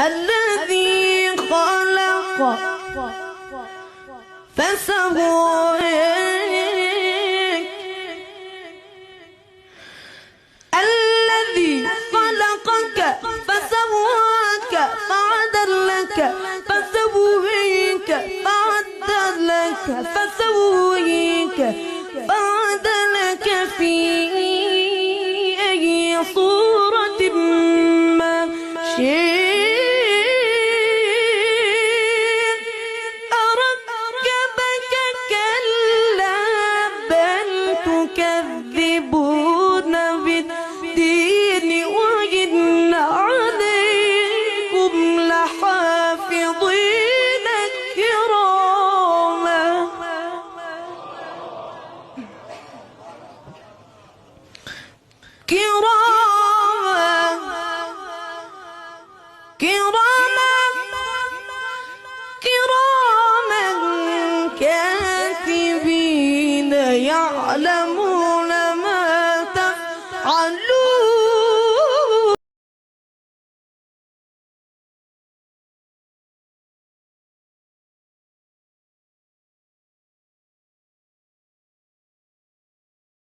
الذي خلق فسواك، الذي خلقك فسواك فعدلك فسويك فعدلك فسويك فعدلك في أي صورة ما شئت. تكذبون بالدين وإن عليكم لحافظين كراما كراما كاتبين يعلمون